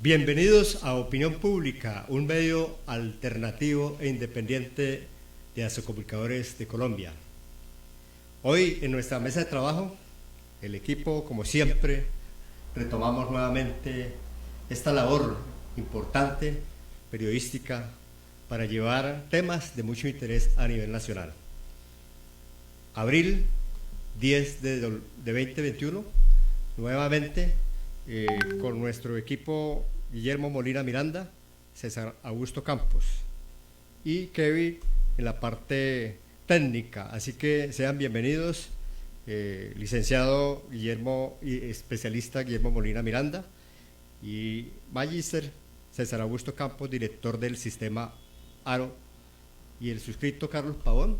Bienvenidos a Opinión Pública, un medio alternativo e independiente de Asocomunicadores de Colombia. Hoy en nuestra mesa de trabajo, el equipo, como siempre, retomamos nuevamente esta labor importante, periodística, para llevar temas de mucho interés a nivel nacional. Abril 10 de 2021, nuevamente con nuestro equipo Guillermo Molina Miranda, César Augusto Campos y Kevin en la parte técnica. Así que sean bienvenidos, licenciado Guillermo y especialista Guillermo Molina Miranda y magíster César Augusto Campos, director del sistema ARO, y el suscrito Carlos Pavón,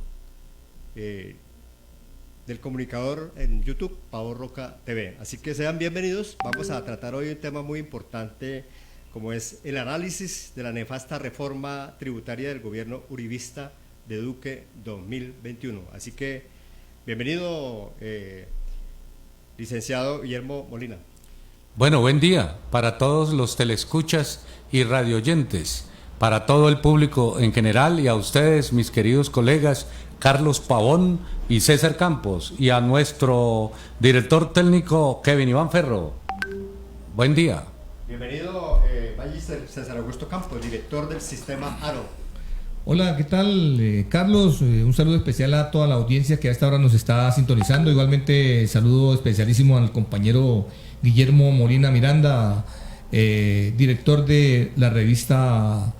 del comunicador en YouTube, Pavón Roca TV. Así que sean bienvenidos. Vamos a tratar hoy un tema muy importante, como es el análisis de la nefasta reforma tributaria del gobierno uribista de Duque 2021. Así que bienvenido, licenciado Guillermo Molina. Bueno, buen día para todos los telescuchas y radioyentes, para todo el público en general y a ustedes, mis queridos colegas Carlos Pavón y César Campos, y a nuestro director técnico Kevin Iván Ferro. Buen día. Bienvenido, magíster César Augusto Campos, director del sistema ARO. Hola, ¿qué tal, Carlos? Un saludo especial a toda la audiencia que a esta hora nos está sintonizando. Igualmente, saludo especialísimo al compañero Guillermo Molina Miranda, director de la revista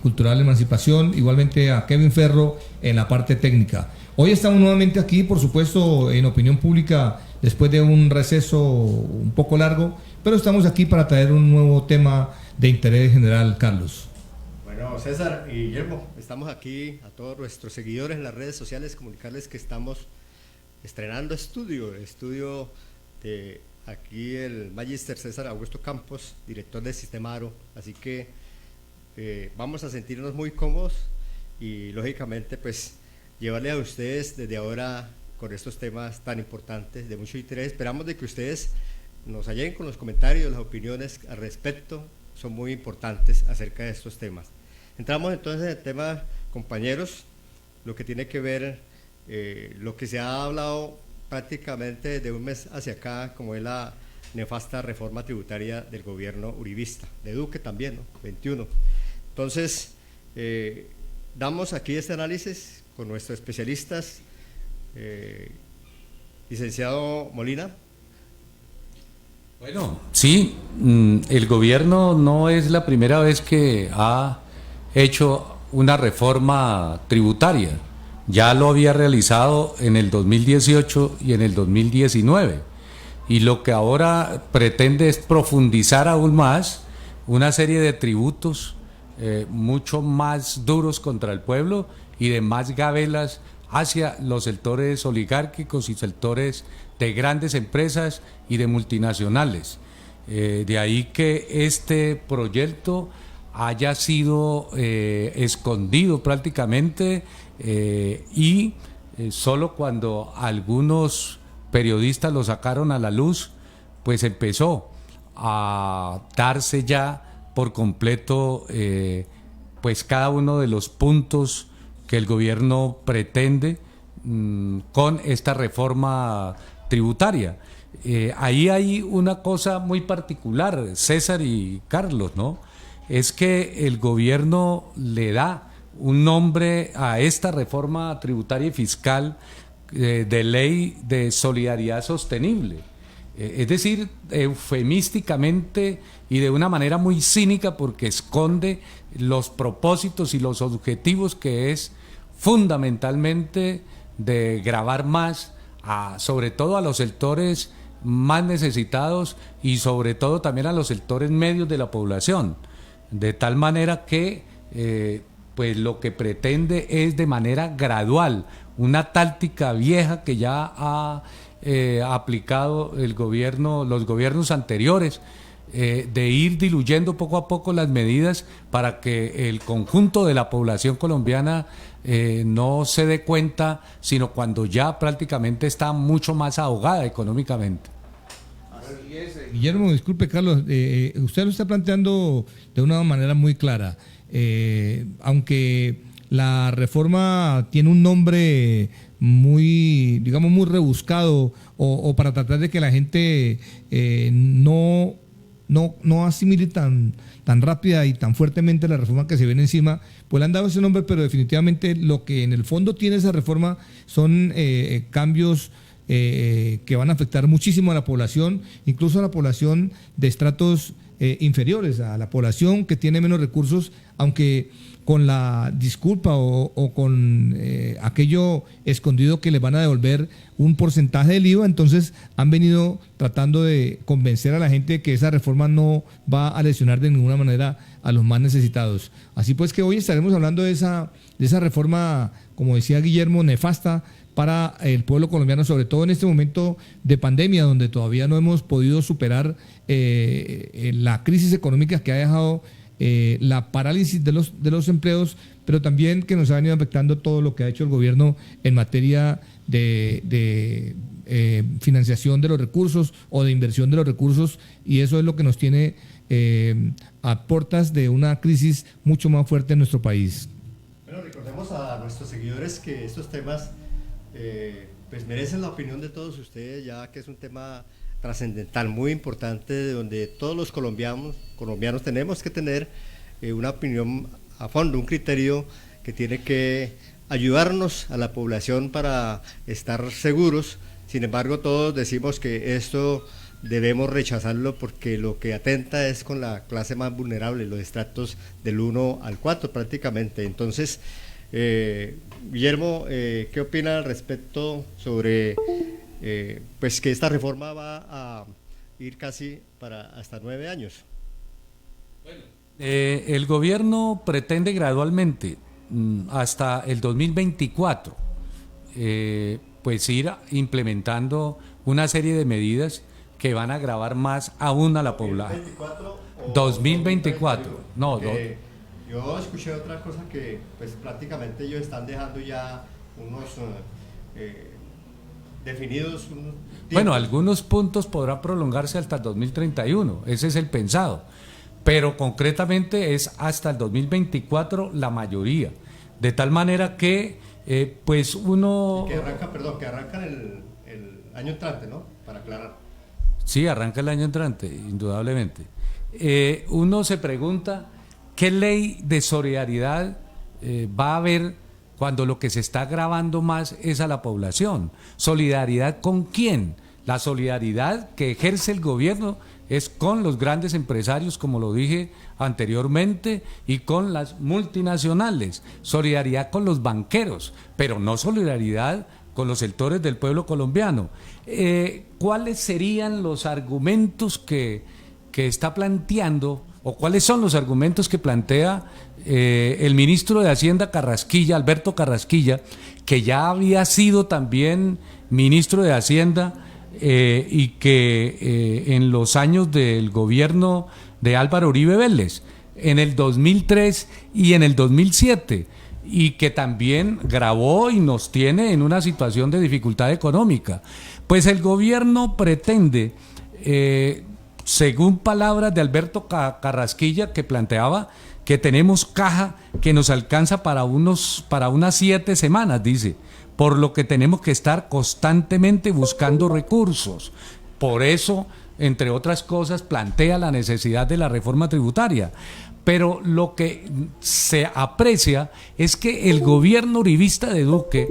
Cultural Emancipación, igualmente a Kevin Ferro en la parte técnica. Hoy estamos nuevamente aquí, por supuesto, en Opinión Pública, después de un receso un poco largo, pero estamos aquí para traer un nuevo tema de interés general, Carlos. Bueno, César y Guillermo, estamos aquí a todos nuestros seguidores en las redes sociales, comunicarles que estamos estrenando estudio de aquí el magíster César Augusto Campos, director del sistema ARO, así que vamos a sentirnos muy cómodos y lógicamente pues llevarle a ustedes desde ahora con estos temas tan importantes de mucho interés. Esperamos de que ustedes nos ayuden con los comentarios, las opiniones al respecto, son muy importantes acerca de estos temas. Entramos entonces en el tema, compañeros, lo que tiene que ver, lo que se ha hablado prácticamente de un mes hacia acá, como es la nefasta reforma tributaria del gobierno uribista, de Duque también, ¿no? 21. Entonces, damos aquí este análisis con nuestros especialistas, licenciado Molina. Bueno, sí, el gobierno no es la primera vez que ha hecho una reforma tributaria. Ya lo había realizado en el 2018 y en el 2019. Y lo que ahora pretende es profundizar aún más una serie de tributos mucho más duros contra el pueblo y de más gabelas hacia los sectores oligárquicos y sectores de grandes empresas y de multinacionales. De ahí que este proyecto haya sido escondido prácticamente y solo cuando algunos periodistas lo sacaron a la luz, pues empezó a darse ya por completo pues cada uno de los puntos que el gobierno pretende con esta reforma tributaria. Ahí hay una cosa muy particular, César y Carlos, ¿no? Es que el gobierno le da un nombre a esta reforma tributaria y fiscal de ley de solidaridad sostenible. Es decir, eufemísticamente y de una manera muy cínica, porque esconde los propósitos y los objetivos que es fundamentalmente de gravar más, sobre todo a los sectores más necesitados y sobre todo también a los sectores medios de la población, de tal manera que pues lo que pretende es de manera gradual, una táctica vieja que ya ha aplicado el gobierno, los gobiernos anteriores, de ir diluyendo poco a poco las medidas para que el conjunto de la población colombiana no se dé cuenta, sino cuando ya prácticamente está mucho más ahogada económicamente. Guillermo, disculpe, Carlos, usted lo está planteando de una manera muy clara. Aunque la reforma tiene un nombre muy, digamos, muy rebuscado, o para tratar de que la gente no asimile tan rápida y tan fuertemente la reforma que se viene encima, pues le han dado ese nombre, pero definitivamente lo que en el fondo tiene esa reforma son cambios que van a afectar muchísimo a la población, incluso a la población de estratos inferiores, a la población que tiene menos recursos, aunque con la disculpa o con aquello escondido que les van a devolver un porcentaje del IVA. Entonces han venido tratando de convencer a la gente de que esa reforma no va a lesionar de ninguna manera a los más necesitados. Así pues que hoy estaremos hablando de esa reforma, como decía Guillermo, nefasta para el pueblo colombiano, sobre todo en este momento de pandemia, donde todavía no hemos podido superar la crisis económica que ha dejado la parálisis de los empleos, pero también que nos ha venido afectando todo lo que ha hecho el gobierno en materia de financiación de los recursos o de inversión de los recursos, y eso es lo que nos tiene a puertas de una crisis mucho más fuerte en nuestro país. Bueno, recordemos a nuestros seguidores que estos temas pues merecen la opinión de todos ustedes, ya que es un tema trascendental, muy importante, de donde todos los colombianos tenemos que tener una opinión a fondo, un criterio que tiene que ayudarnos a la población para estar seguros. Sin embargo, todos decimos que esto debemos rechazarlo porque lo que atenta es con la clase más vulnerable, los estratos del 1 al 4 prácticamente. Entonces, Guillermo, ¿qué opina al respecto sobre pues que esta reforma va a ir casi para hasta 9 años? Bueno, el gobierno pretende gradualmente hasta el 2024 pues ir implementando una serie de medidas que van a agravar más aún a la población. 2024. No, yo escuché otra cosa que pues prácticamente ellos están dejando ya unos definidos. Bueno, algunos puntos podrán prolongarse hasta el 2031, ese es el pensado, pero concretamente es hasta el 2024 la mayoría, de tal manera que pues uno... Que arrancan el año entrante, ¿no? Para aclarar. Sí, arranca el año entrante, indudablemente. Uno se pregunta, ¿qué ley de solidaridad va a haber cuando lo que se está agravando más es a la población? ¿Solidaridad con quién? La solidaridad que ejerce el gobierno es con los grandes empresarios, como lo dije anteriormente, y con las multinacionales. Solidaridad con los banqueros, pero no solidaridad con los sectores del pueblo colombiano. ¿Cuáles serían los argumentos que está planteando, o cuáles son los argumentos que plantea el ministro de Hacienda Carrasquilla, Alberto Carrasquilla, que ya había sido también ministro de Hacienda y que en los años del gobierno de Álvaro Uribe Vélez, en el 2003 y en el 2007, y que también grabó y nos tiene en una situación de dificultad económica? Pues el gobierno pretende, según palabras de Alberto Carrasquilla, que planteaba que tenemos caja que nos alcanza para unas 7 semanas, dice, por lo que tenemos que estar constantemente buscando recursos. Por eso, entre otras cosas, plantea la necesidad de la reforma tributaria. Pero lo que se aprecia es que el gobierno uribista de Duque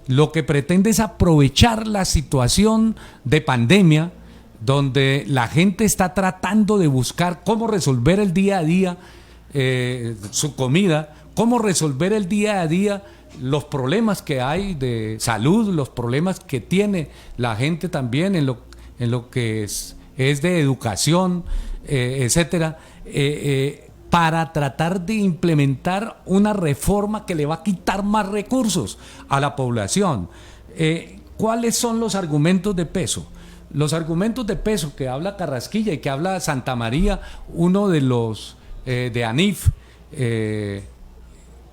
lo que pretende es aprovechar la situación de pandemia, donde la gente está tratando de buscar cómo resolver el día a día su comida, cómo resolver el día a día los problemas que hay de salud, los problemas que tiene la gente también en lo que es de educación, etcétera, para tratar de implementar una reforma que le va a quitar más recursos a la población. ¿Cuáles son los argumentos de peso? Los argumentos de peso que habla Carrasquilla y que habla Santa María, uno de los de ANIF,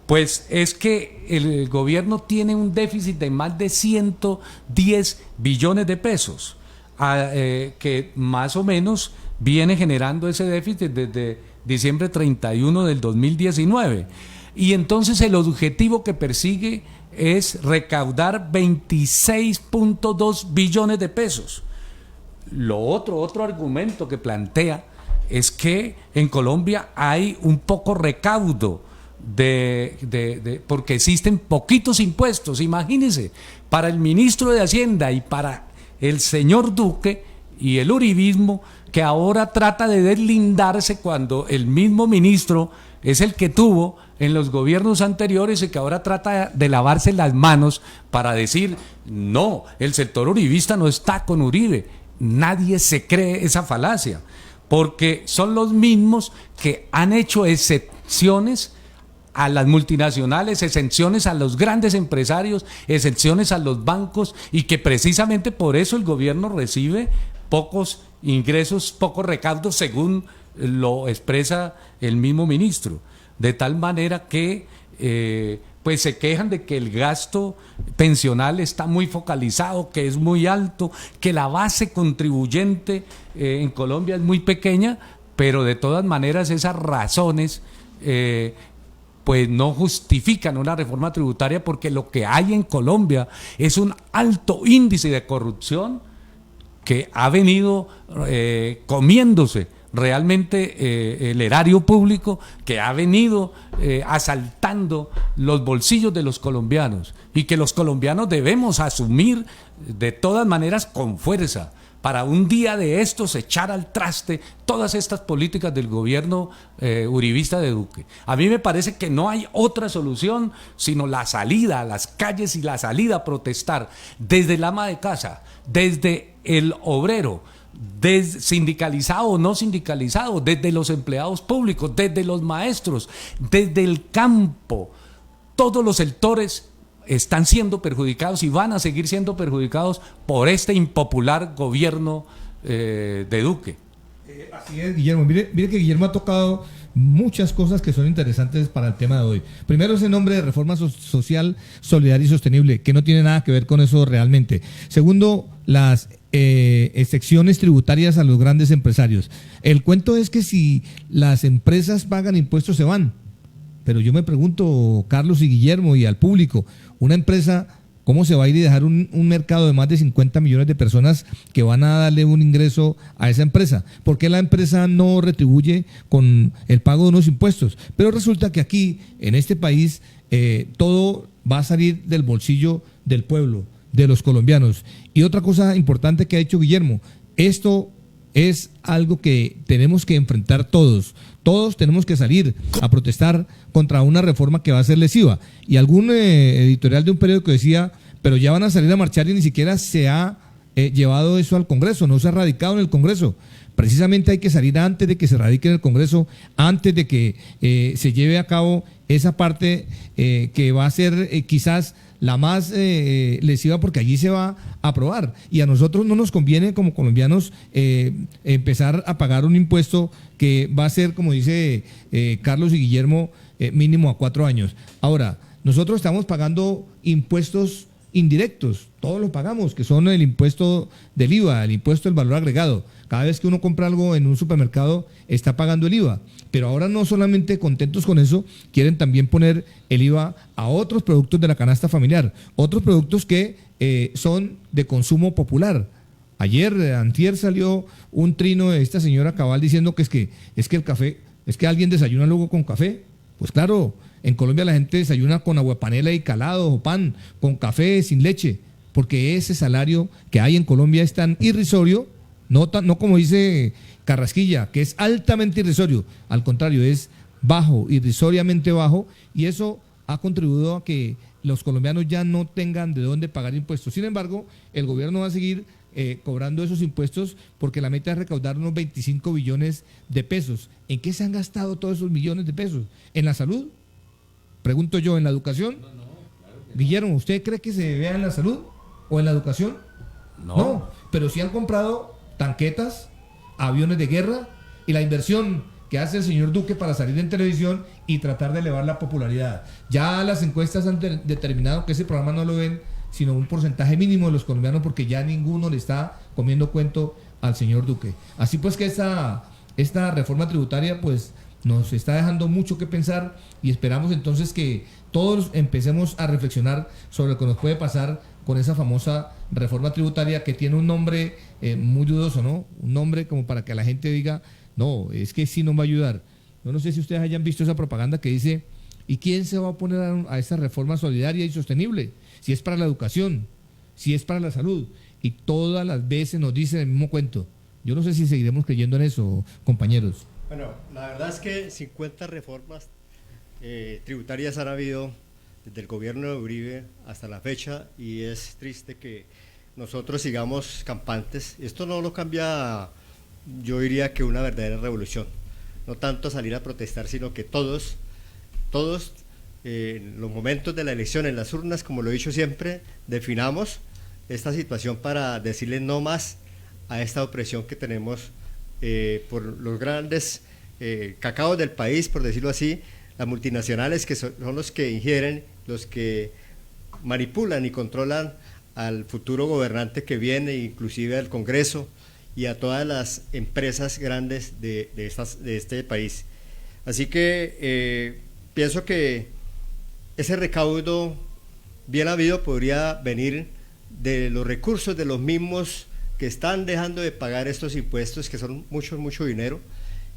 pues es que el gobierno tiene un déficit de más de 110 billones de pesos. que más o menos viene generando ese déficit desde diciembre 31 del 2019. Y entonces el objetivo que persigue es recaudar 26.2 billones de pesos. Otro argumento que plantea es que en Colombia hay un poco recaudo porque existen poquitos impuestos. Imagínense, para el ministro de Hacienda y para el señor Duque y el uribismo, que ahora trata de deslindarse cuando el mismo ministro es el que tuvo en los gobiernos anteriores y que ahora trata de lavarse las manos para decir, no, el sector uribista no está con Uribe. Nadie se cree esa falacia, porque son los mismos que han hecho excepciones a las multinacionales, exenciones a los grandes empresarios, exenciones a los bancos, y que precisamente por eso el gobierno recibe pocos ingresos, pocos recaudos, según lo expresa el mismo ministro. De tal manera que pues se quejan de que el gasto pensional está muy focalizado, que es muy alto, que la base contribuyente en Colombia es muy pequeña, pero de todas maneras esas razones pues no justifican una reforma tributaria, porque lo que hay en Colombia es un alto índice de corrupción que ha venido comiéndose realmente el erario público, que ha venido asaltando los bolsillos de los colombianos, y que los colombianos debemos asumir de todas maneras con fuerza, para un día de estos echar al traste todas estas políticas del gobierno uribista de Duque. A mí me parece que no hay otra solución sino la salida a las calles y la salida a protestar desde el ama de casa, desde el obrero, desde sindicalizado o no sindicalizado, desde los empleados públicos, desde los maestros, desde el campo. Todos los sectores están siendo perjudicados y van a seguir siendo perjudicados por este impopular gobierno de Duque. Así es, Guillermo. Mire que Guillermo ha tocado muchas cosas que son interesantes para el tema de hoy. Primero, ese nombre de reforma social, solidaria y sostenible, que no tiene nada que ver con eso realmente. Segundo, las excepciones tributarias a los grandes empresarios. El cuento es que si las empresas pagan impuestos se van. Pero yo me pregunto, Carlos y Guillermo, y al público, una empresa, ¿cómo se va a ir y dejar un mercado de más de 50 millones de personas que van a darle un ingreso a esa empresa? ¿Por qué la empresa no retribuye con el pago de unos impuestos? Pero resulta que aquí, en este país, todo va a salir del bolsillo del pueblo, de los colombianos. Y otra cosa importante que ha dicho Guillermo, esto es algo que tenemos que enfrentar todos. Todos tenemos que salir a protestar contra una reforma que va a ser lesiva. Y algún editorial de un periódico decía, pero ya van a salir a marchar y ni siquiera se ha llevado eso al Congreso, no se ha radicado en el Congreso. Precisamente hay que salir antes de que se radique en el Congreso, antes de que se lleve a cabo esa parte que va a ser quizás la más lesiva, porque allí se va a aprobar, y a nosotros no nos conviene como colombianos empezar a pagar un impuesto que va a ser, como dice Carlos y Guillermo, mínimo a 4 años. Ahora, nosotros estamos pagando impuestos indirectos, todos lo pagamos, que son el impuesto del IVA, el impuesto del valor agregado. Cada vez que uno compra algo en un supermercado está pagando el IVA, pero ahora no solamente contentos con eso, quieren también poner el IVA a otros productos de la canasta familiar, otros productos que son de consumo popular. Antier salió un trino de esta señora Cabal diciendo que es que el café, es que alguien desayuna luego con café. Pues claro, en Colombia la gente desayuna con aguapanela y calado o pan, con café sin leche, porque ese salario que hay en Colombia es tan irrisorio, no como dice Carrasquilla, que es altamente irrisorio, al contrario, es bajo, irrisoriamente bajo, y eso ha contribuido a que los colombianos ya no tengan de dónde pagar impuestos. Sin embargo, el gobierno va a seguir cobrando esos impuestos porque la meta es recaudar unos 25 billones de pesos. ¿En qué se han gastado todos esos millones de pesos? ¿En la salud? Pregunto yo, ¿en la educación? No, claro que no. Guillermo, ¿usted cree que se vea en la salud o en la educación? No, pero sí han comprado tanquetas, aviones de guerra, y la inversión que hace el señor Duque para salir en televisión y tratar de elevar la popularidad. Ya las encuestas han determinado que ese programa no lo ven sino un porcentaje mínimo de los colombianos, porque ya ninguno le está comiendo cuento al señor Duque. Así pues que esta reforma tributaria pues nos está dejando mucho que pensar, y esperamos entonces que todos empecemos a reflexionar sobre lo que nos puede pasar con esa famosa reforma tributaria, que tiene un nombre muy dudoso, ¿no? Un nombre como para que la gente diga, no, es que sí nos va a ayudar. Yo no sé si ustedes hayan visto esa propaganda que dice, ¿y quién se va a oponer a esta reforma solidaria y sostenible? Si es para la educación, si es para la salud, y todas las veces nos dicen el mismo cuento. Yo no sé si seguiremos creyendo en eso, compañeros. Bueno, la verdad es que 50 reformas tributarias han habido desde el gobierno de Uribe hasta la fecha, y es triste que nosotros sigamos campantes. Esto no lo cambia, yo diría que una verdadera revolución. No tanto salir a protestar, sino que todos, en los momentos de la elección, en las urnas, como lo he dicho siempre, definamos esta situación para decirle no más a esta opresión que tenemos por los grandes cacaos del país, por decirlo así, las multinacionales, que son los que ingieren, los que manipulan y controlan al futuro gobernante que viene, inclusive al Congreso y a todas las empresas grandes de este país. Así que pienso que ese recaudo bien habido podría venir de los recursos de los mismos que están dejando de pagar estos impuestos, que son mucho dinero,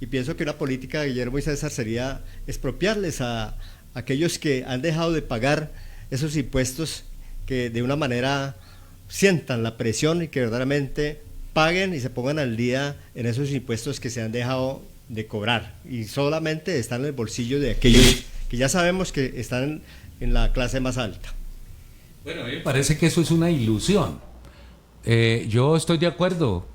y pienso que una política de Guillermo y César sería expropiarles a aquellos que han dejado de pagar esos impuestos, que de una manera sientan la presión y que verdaderamente paguen y se pongan al día en esos impuestos que se han dejado de cobrar, y solamente están en el bolsillo de aquellos que ya sabemos que están en la clase más alta. Bueno, a mí me parece que eso es una ilusión. Yo estoy de acuerdo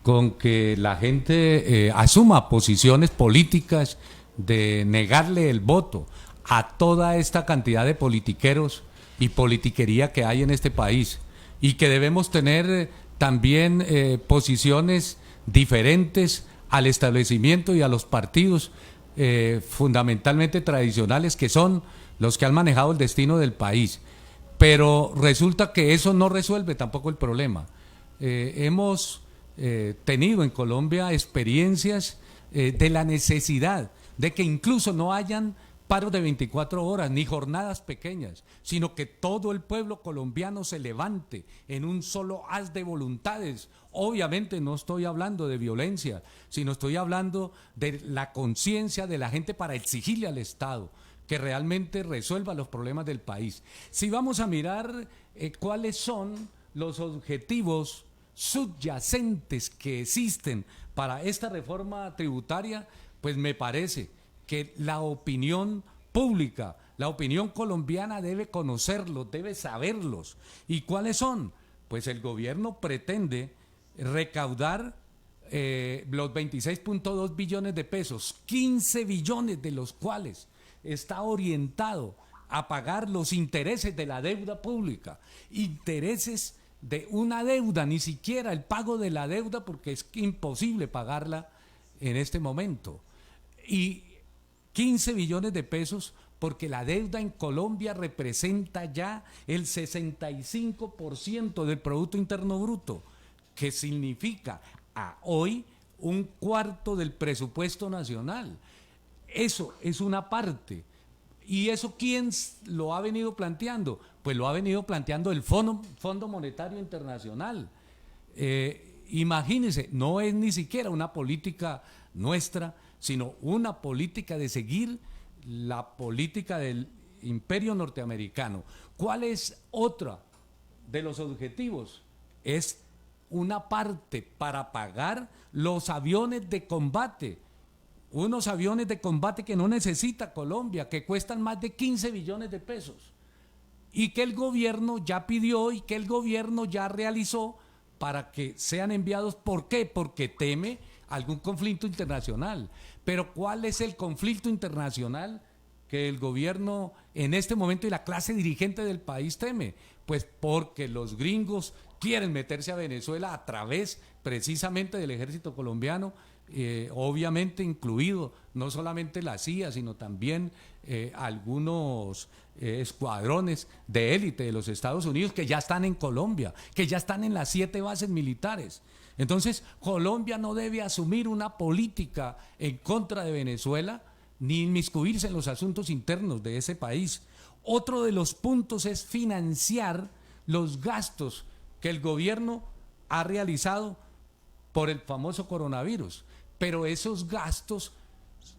con que la gente asuma posiciones políticas de negarle el voto a toda esta cantidad de politiqueros y politiquería que hay en este país, y que debemos tener también posiciones diferentes al establecimiento y a los partidos fundamentalmente tradicionales, que son los que han manejado el destino del país. Pero resulta que eso no resuelve tampoco el problema. Hemos tenido en Colombia experiencias de la necesidad de que incluso no hayan paros de 24 horas ni jornadas pequeñas, sino que todo el pueblo colombiano se levante en un solo haz de voluntades. Obviamente no estoy hablando de violencia, sino estoy hablando de la conciencia de la gente para exigirle al Estado que realmente resuelva los problemas del país. Si vamos a mirar cuáles son los objetivos subyacentes que existen para esta reforma tributaria, pues me parece que la opinión pública, la opinión colombiana debe conocerlos, debe saberlos. ¿Y cuáles son? Pues el gobierno pretende recaudar los 26.2 billones de pesos, 15 billones de los cuales está orientado a pagar los intereses de la deuda pública, intereses de una deuda, ni siquiera el pago de la deuda, porque es imposible pagarla en este momento, y 15 billones de pesos porque la deuda en Colombia representa ya el 65% del Producto Interno Bruto, que significa a hoy un cuarto del presupuesto nacional. Eso es una parte. ¿Y eso quién lo ha venido planteando? Pues lo ha venido planteando el Fondo Monetario Internacional. Imagínense, no es ni siquiera una política nuestra, sino una política de seguir la política del imperio norteamericano. ¿Cuál es otra de los objetivos? Es una parte para pagar los aviones de combate, unos aviones de combate que no necesita Colombia, que cuestan más de 15 billones de pesos, y que el gobierno ya pidió y que el gobierno ya realizó para que sean enviados. ¿Por qué? Porque teme algún conflicto internacional. Pero ¿cuál es el conflicto internacional que el gobierno en este momento y la clase dirigente del país teme? Pues porque los gringos quieren meterse a Venezuela a través precisamente del ejército colombiano, obviamente incluido no solamente la CIA, sino también algunos escuadrones de élite de los Estados Unidos que ya están en Colombia, que ya están en las 7 bases militares. Entonces, Colombia no debe asumir una política en contra de Venezuela ni inmiscuirse en los asuntos internos de ese país. Otro de los puntos es financiar los gastos que el gobierno ha realizado por el famoso coronavirus, pero esos gastos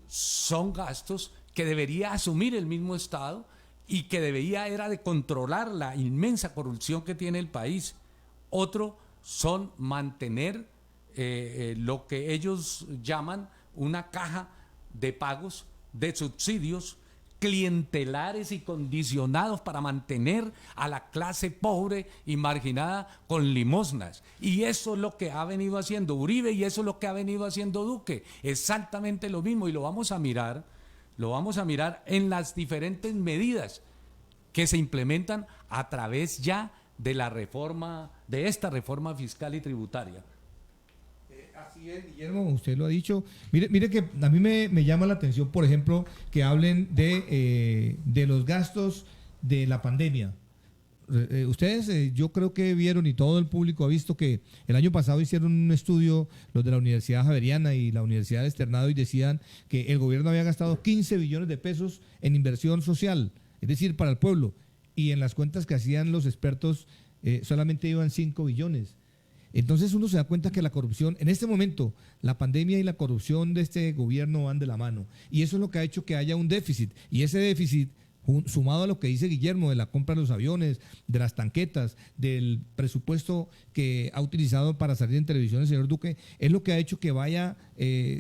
son gastos que debería asumir el mismo Estado y que debería era de controlar la inmensa corrupción que tiene el país. Otro son mantener lo que ellos llaman una caja de pagos, de subsidios clientelares y condicionados para mantener a la clase pobre y marginada con limosnas. Y eso es lo que ha venido haciendo Uribe y eso es lo que ha venido haciendo Duque. Exactamente lo mismo, y lo vamos a mirar en las diferentes medidas que se implementan a través ya de la reforma, de esta reforma fiscal y tributaria. Así es, Guillermo, usted lo ha dicho. Mire que a mí me llama la atención, por ejemplo, que hablen de los gastos de la pandemia. Ustedes, yo creo que vieron y todo el público ha visto que el año pasado hicieron un estudio, los de la Universidad Javeriana y la Universidad de Externado, y decían que el gobierno había gastado 15 billones de pesos en inversión social, es decir, para el pueblo, y en las cuentas que hacían los expertos solamente iban 5 billones. Entonces uno se da cuenta que la corrupción, en este momento, la pandemia y la corrupción de este gobierno van de la mano. Y eso es lo que ha hecho que haya un déficit. Y ese déficit, sumado a lo que dice Guillermo de la compra de los aviones, de las tanquetas, del presupuesto que ha utilizado para salir en televisión el señor Duque, es lo que ha hecho que vaya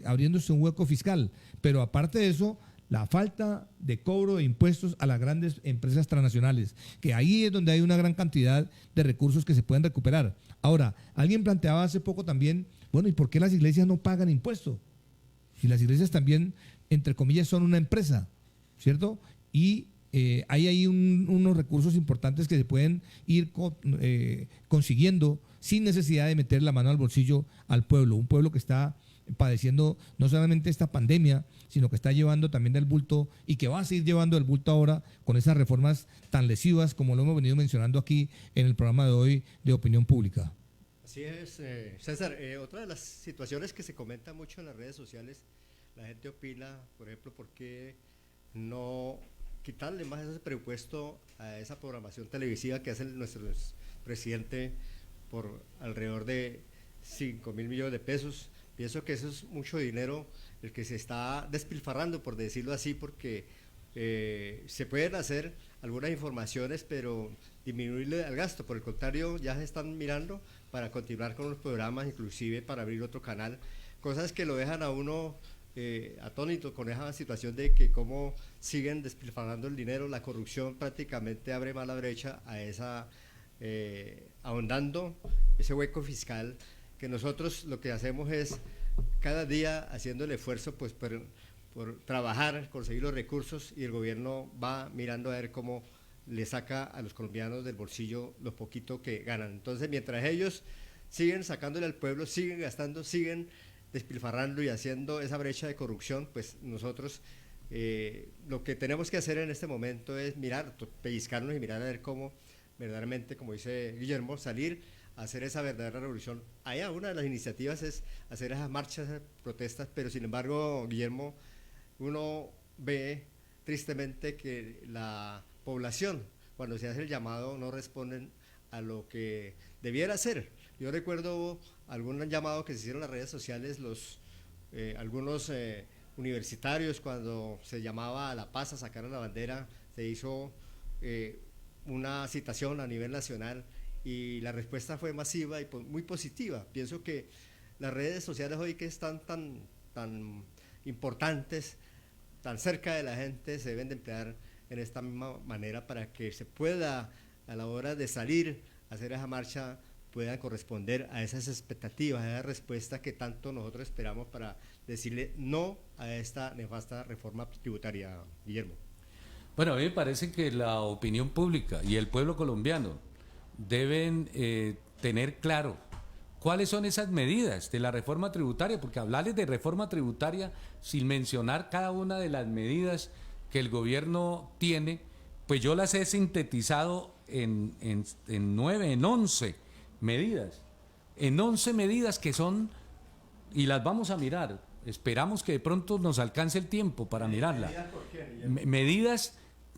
abriéndose un hueco fiscal. Pero aparte de eso, la falta de cobro de impuestos a las grandes empresas transnacionales, que ahí es donde hay una gran cantidad de recursos que se pueden recuperar. Ahora, alguien planteaba hace poco también, bueno, ¿y por qué las iglesias no pagan impuestos? Si las iglesias también, entre comillas, son una empresa, ¿cierto? Y hay ahí unos recursos importantes que se pueden ir consiguiendo sin necesidad de meter la mano al bolsillo al pueblo, un pueblo que está padeciendo no solamente esta pandemia, sino que está llevando también del bulto y que va a seguir llevando el bulto ahora con esas reformas tan lesivas como lo hemos venido mencionando aquí en el programa de hoy de Opinión Pública. Así es, César. Otra de las situaciones que se comenta mucho en las redes sociales, la gente opina, por ejemplo, ¿por qué no quitarle más ese presupuesto a esa programación televisiva que hace nuestro presidente por alrededor de 5.000 millones de pesos? Pienso que eso es mucho dinero el que se está despilfarrando, por decirlo así, porque se pueden hacer algunas informaciones, pero disminuirle al gasto. Por el contrario, ya se están mirando para continuar con los programas, inclusive para abrir otro canal, cosas que lo dejan a uno atónito con esa situación de que cómo siguen despilfarrando el dinero. La corrupción prácticamente abre más la brecha a esa, ahondando ese hueco fiscal, que nosotros lo que hacemos es cada día haciendo el esfuerzo pues por trabajar, conseguir los recursos, y el gobierno va mirando a ver cómo le saca a los colombianos del bolsillo lo poquito que ganan. Entonces, mientras ellos siguen sacándole al pueblo, siguen gastando, siguen despilfarrando y haciendo esa brecha de corrupción, pues nosotros lo que tenemos que hacer en este momento es mirar, pellizcarnos y mirar a ver cómo verdaderamente, como dice Guillermo, salir a hacer esa verdadera revolución. Allá una de las iniciativas es hacer esas marchas, esas protestas, pero sin embargo, Guillermo, uno ve tristemente que la población, cuando se hace el llamado, no responden a lo que debiera hacer. Yo recuerdo algún llamado que se hicieron en las redes sociales, algunos universitarios, cuando se llamaba a la paz, a sacar a la bandera, se hizo una citación a nivel nacional, y la respuesta fue masiva y muy positiva. Pienso que las redes sociales hoy, que están tan importantes, tan cerca de la gente, se deben de emplear en esta misma manera para que se pueda, a la hora de salir a hacer esa marcha, puedan corresponder a esas expectativas, a esa respuesta que tanto nosotros esperamos para decirle no a esta nefasta reforma tributaria, Guillermo. Bueno, a mí me parece que la opinión pública y el pueblo colombiano deben tener claro ¿cuáles son esas medidas de la reforma tributaria? Porque hablarles de reforma tributaria sin mencionar cada una de las medidas que el gobierno tiene, pues yo las he sintetizado en 11 medidas. En 11 medidas que son, y las vamos a mirar, esperamos que de pronto nos alcance el tiempo para mirarlas.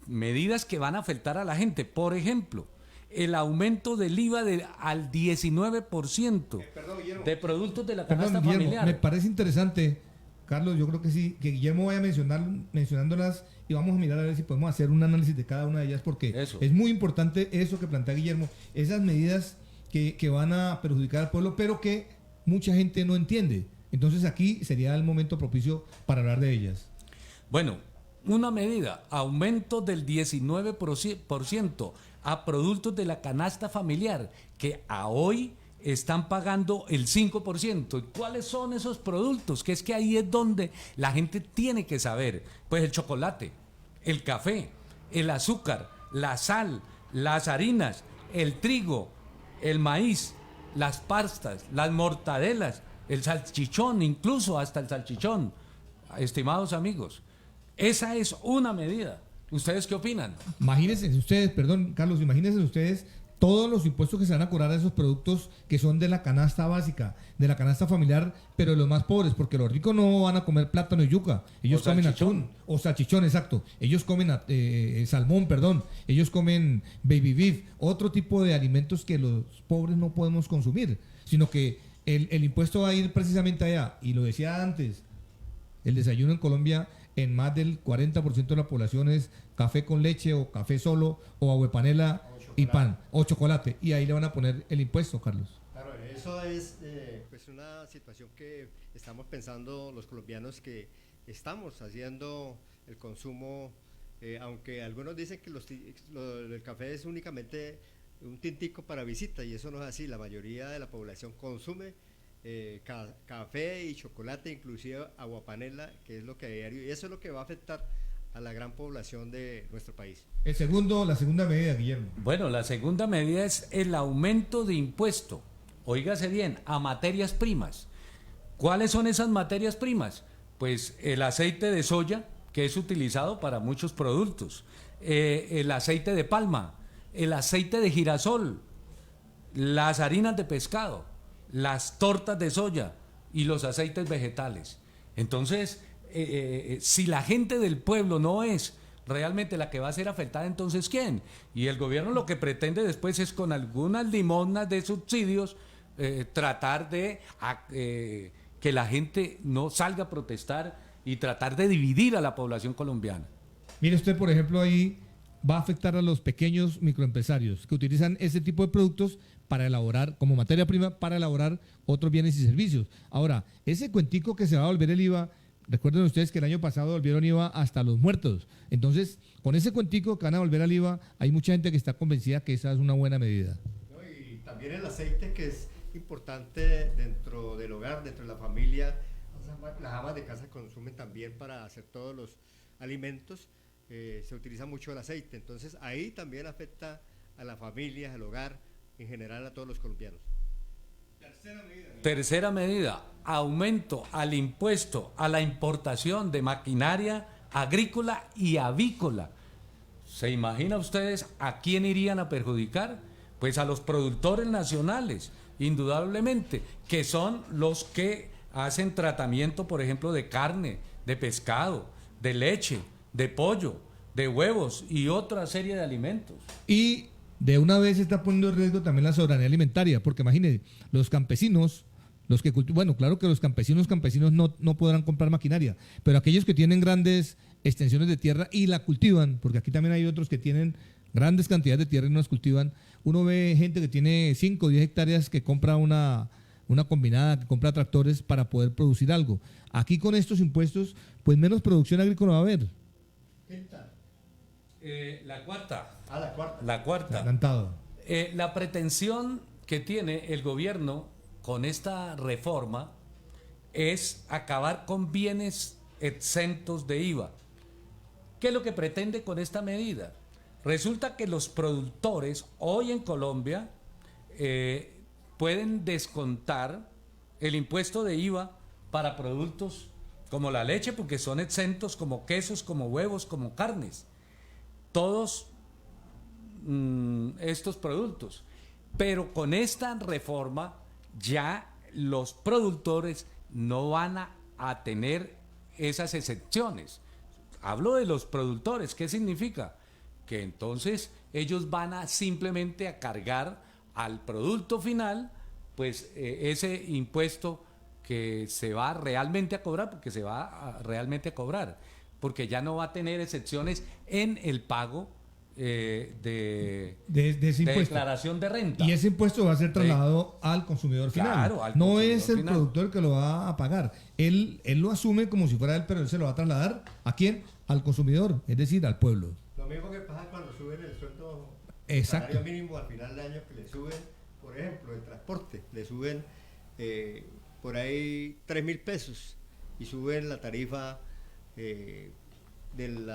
Medidas que van a afectar a la gente. Por ejemplo, el aumento del IVA al 19% de productos de la canasta familiar. Me parece interesante, Carlos, yo creo que sí, que Guillermo vaya mencionándolas y vamos a mirar a ver si podemos hacer un análisis de cada una de ellas, porque es muy importante eso que plantea Guillermo, esas medidas que van a perjudicar al pueblo, pero que mucha gente no entiende. Entonces aquí sería el momento propicio para hablar de ellas. Bueno, una medida, aumento del 19% a productos de la canasta familiar, que a hoy están pagando el 5%. ¿Y cuáles son esos productos? Que es que ahí es donde la gente tiene que saber. Pues el chocolate, el café, el azúcar, la sal, las harinas, el trigo, el maíz, las pastas, las mortadelas, el salchichón, incluso hasta el salchichón. Estimados amigos, esa es una medida. ¿Ustedes qué opinan? Imagínense ustedes, perdón, Carlos, imagínense ustedes todos los impuestos que se van a cobrar a esos productos que son de la canasta básica, de la canasta familiar, pero de los más pobres, porque los ricos no van a comer plátano y yuca, ellos comen atún, o salchichón, exacto, ellos comen salmón, perdón, ellos comen baby beef, otro tipo de alimentos que los pobres no podemos consumir, sino que el impuesto va a ir precisamente allá, y lo decía antes, el desayuno en Colombia, en más del 40% de la población es café con leche o café solo o aguapanela y pan o chocolate, y ahí le van a poner el impuesto, Carlos. Claro, eso es pues una situación que estamos pensando los colombianos, que estamos haciendo el consumo, aunque algunos dicen que el café es únicamente un tintico para visita, y eso no es así. La mayoría de la población consume café y chocolate, inclusive aguapanela, que es lo que a diario, y eso es lo que va a afectar a la gran población de nuestro país. La segunda medida, Guillermo. Bueno, la segunda medida es el aumento de impuesto, óigase bien, a materias primas. ¿Cuáles son esas materias primas? Pues el aceite de soya, que es utilizado para muchos productos, el aceite de palma, el aceite de girasol, las harinas de pescado, las tortas de soya y los aceites vegetales. Entonces, si la gente del pueblo no es realmente la que va a ser afectada, entonces ¿quién? Y el gobierno lo que pretende después es, con algunas limosnas de subsidios, tratar de que la gente no salga a protestar y tratar de dividir a la población colombiana. Mire usted, por ejemplo, ahí va a afectar a los pequeños microempresarios que utilizan ese tipo de productos para elaborar, como materia prima, para elaborar otros bienes y servicios. Ahora, ese cuentico que se va a volver el IVA, recuerden ustedes que el año pasado volvieron IVA hasta los muertos. Entonces, con ese cuentico que van a volver al IVA, hay mucha gente que está convencida que esa es una buena medida. No, y también el aceite, que es importante dentro del hogar, dentro de la familia. Las amas de casa consumen también para hacer todos los alimentos. Se utiliza mucho el aceite, entonces ahí también afecta a la familia, al hogar, en general a todos los colombianos. Tercera medida, aumento al impuesto a la importación de maquinaria agrícola y avícola. ¿Se imagina ustedes a quién irían a perjudicar? Pues a los productores nacionales, indudablemente, que son los que hacen tratamiento, por ejemplo, de carne, de pescado, de leche, de pollo, de huevos y otra serie de alimentos. Y de una vez se está poniendo en riesgo también la soberanía alimentaria, porque imagínense, los campesinos, los que bueno, claro que los campesinos no podrán comprar maquinaria, pero aquellos que tienen grandes extensiones de tierra y la cultivan, porque aquí también hay otros que tienen grandes cantidades de tierra y no las cultivan. Uno ve gente que tiene 5 o 10 hectáreas que compra una combinada, que compra tractores para poder producir algo. Aquí con estos impuestos, pues menos producción agrícola va a haber. ¿Qué tal? La cuarta. La cuarta. Adelantado. La pretensión que tiene el gobierno con esta reforma es acabar con bienes exentos de IVA. ¿Qué es lo que pretende con esta medida? Resulta que los productores hoy en Colombia pueden descontar el impuesto de IVA para productos como la leche, porque son exentos, como quesos, como huevos, como carnes. Todos estos productos. Pero con esta reforma ya los productores no van a tener esas excepciones. Hablo de los productores. ¿Qué significa? Que entonces ellos van a simplemente a cargar al producto final pues ese impuesto que se va realmente a cobrar, porque se va realmente a cobrar, porque ya no va a tener excepciones en el pago de ese impuesto. Declaración de renta. Y ese impuesto va a ser trasladado al consumidor final. Claro, al no consumidor es el final. productor que lo va a pagar. Él lo asume como si fuera él, pero él se lo va a trasladar ¿a quién? Al consumidor, es decir, al pueblo. Lo mismo que pasa cuando suben el sueldo Exacto. salario mínimo al final del año, que le suben, por ejemplo, el transporte, le suben por ahí 3.000 pesos y suben la tarifa del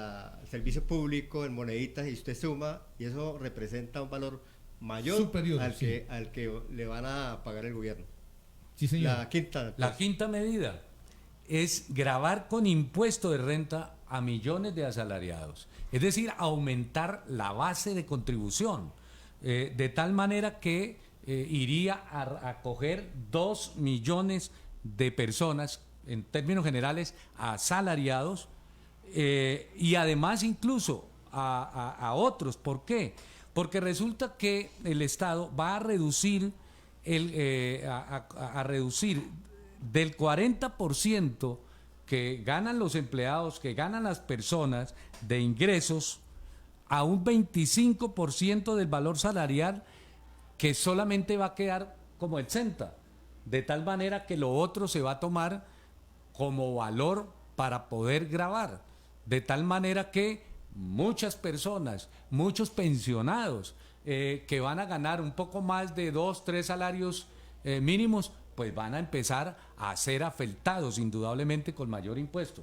servicio público en moneditas y usted suma y eso representa un valor mayor superior al sí. que le van a pagar el gobierno. Sí, señor. La quinta medida es gravar con impuesto de renta a millones de asalariados, es decir, aumentar la base de contribución, de tal manera que iría a coger 2 millones de personas, en términos generales, asalariados, y además incluso a otros. ¿Por qué? Porque resulta que el Estado va a reducir a reducir del 40% que ganan los empleados, que ganan las personas de ingresos, a un 25% del valor salarial que solamente va a quedar como exenta, de tal manera que lo otro se va a tomar como valor para poder gravar, de tal manera que muchas personas, muchos pensionados que van a ganar un poco más de 2, 3 salarios mínimos, pues van a empezar a ser afectados indudablemente con mayor impuesto.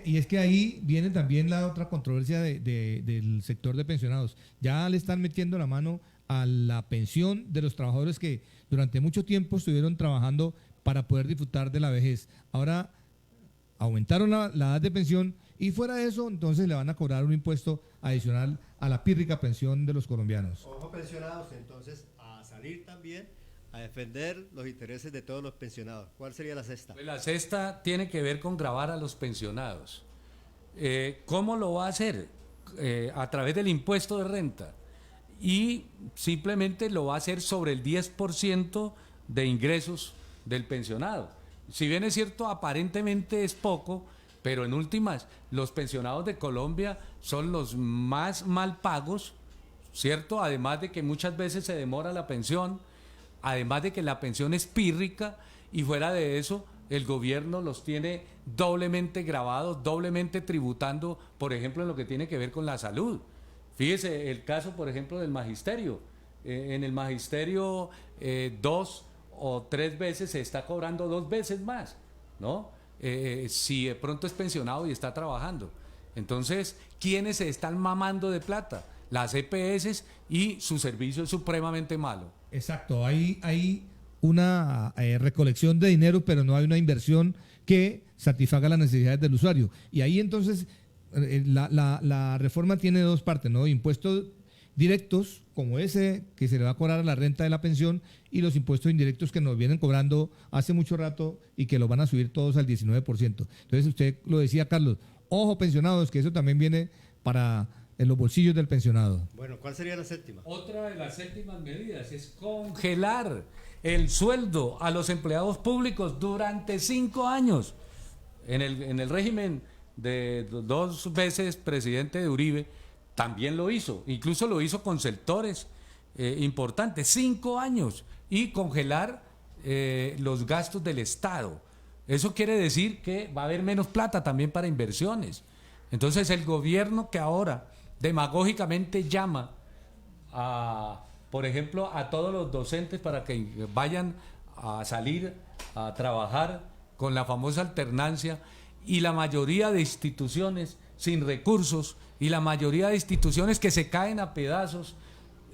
Y es que ahí viene también la otra controversia del sector de pensionados. Ya le están metiendo la mano a la pensión de los trabajadores que durante mucho tiempo estuvieron trabajando para poder disfrutar de la vejez. Ahora aumentaron la edad de pensión y fuera de eso, entonces le van a cobrar un impuesto adicional a la pírrica pensión de los colombianos. Ojo pensionados, entonces, a salir también a defender los intereses de todos los pensionados. ¿Cuál sería la sexta? Pues la sexta tiene que ver con gravar a los pensionados. ¿Cómo lo va a hacer? A través del impuesto de renta. Y simplemente lo va a hacer sobre el 10% de ingresos del pensionado. Si bien es cierto, aparentemente es poco, pero en últimas, los pensionados de Colombia son los más mal pagos, ¿cierto? Además de que muchas veces se demora la pensión, además de que la pensión es pírrica, y fuera de eso, el gobierno los tiene doblemente grabados, doblemente tributando, por ejemplo, en lo que tiene que ver con la salud. Fíjese el caso, por ejemplo, del magisterio. En el magisterio 2 o 3 veces se está cobrando 2 veces más, ¿no? Si de pronto es pensionado y está trabajando. Entonces, ¿quiénes se están mamando de plata? Las EPS, y su servicio es supremamente malo. Exacto, hay una recolección de dinero, pero no hay una inversión que satisfaga las necesidades del usuario. Y ahí entonces la reforma tiene dos partes, ¿no? Impuestos directos, como ese que se le va a cobrar a la renta de la pensión, y los impuestos indirectos que nos vienen cobrando hace mucho rato y que los van a subir todos al 19%. Entonces usted lo decía, Carlos, ojo pensionados, que eso también viene para en los bolsillos del pensionado. Bueno, ¿cuál sería la séptima? Otra de las séptimas medidas es congelar el sueldo a los empleados públicos durante 5 años. En el régimen de 2 veces presidente de Uribe también lo hizo, incluso lo hizo con sectores importantes, 5 años, y congelar los gastos del Estado. Eso quiere decir que va a haber menos plata también para inversiones. Entonces el gobierno, que ahora demagógicamente llama por ejemplo, a todos los docentes para que vayan a salir a trabajar con la famosa alternancia, y la mayoría de instituciones sin recursos, y la mayoría de instituciones que se caen a pedazos,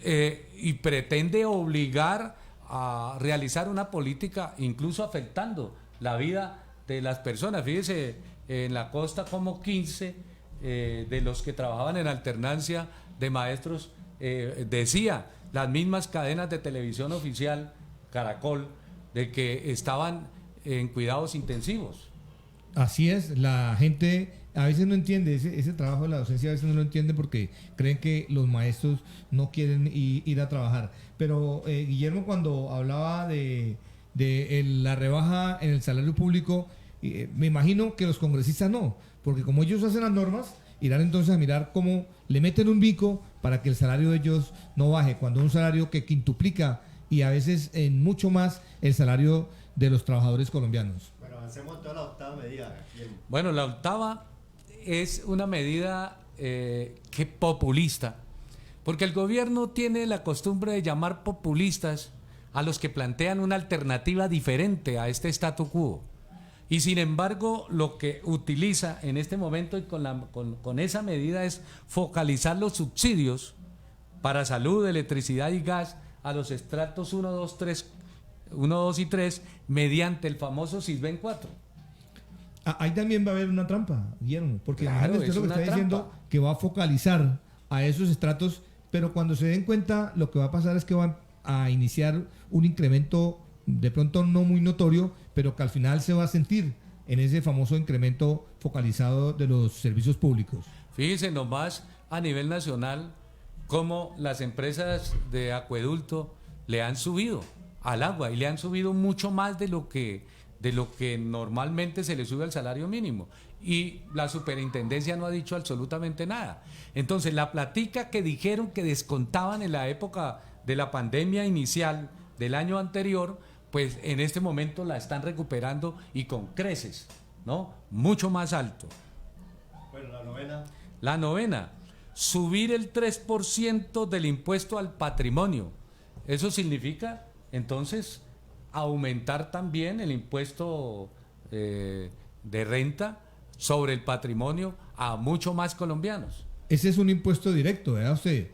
y pretende obligar a realizar una política incluso afectando la vida de las personas. Fíjese, en la costa como 15 de los que trabajaban en alternancia de maestros, decía las mismas cadenas de televisión oficial, Caracol, de que estaban en cuidados intensivos. Así es, la gente a veces no entiende ese trabajo de la docencia, a veces no lo entiende porque creen que los maestros no quieren ir a trabajar. Pero Guillermo, cuando hablaba de la rebaja en el salario público, me imagino que los congresistas no, porque como ellos hacen las normas, irán entonces a mirar cómo le meten un bico para que el salario de ellos no baje, cuando un salario que quintuplica y a veces en mucho más el salario de los trabajadores colombianos. Bueno, avancemos toda la octava medida. Bueno, la octava es una medida que populista, porque el gobierno tiene la costumbre de llamar populistas a los que plantean una alternativa diferente a este statu quo. Y sin embargo, lo que utiliza en este momento y con esa medida es focalizar los subsidios para salud, electricidad y gas a los estratos 1, 2 y 3 mediante el famoso Sisbén 4. Ahí también va a haber una trampa, Guillermo, porque claro, usted lo que está diciendo que va a focalizar a esos estratos, pero cuando se den cuenta lo que va a pasar es que van a iniciar un incremento de pronto no muy notorio, pero que al final se va a sentir en ese famoso incremento focalizado de los servicios públicos. Fíjense nomás a nivel nacional cómo las empresas de acueducto le han subido al agua y le han subido mucho más de lo que normalmente se le sube al salario mínimo, y la superintendencia no ha dicho absolutamente nada. Entonces la platica que dijeron que descontaban en la época de la pandemia inicial del año anterior, pues en este momento la están recuperando y con creces, ¿no? Mucho más alto. Bueno, la novena. La novena, subir el 3% del impuesto al patrimonio. Eso significa, entonces, aumentar también el impuesto de renta sobre el patrimonio a mucho más colombianos. Ese es un impuesto directo, ¿verdad usted?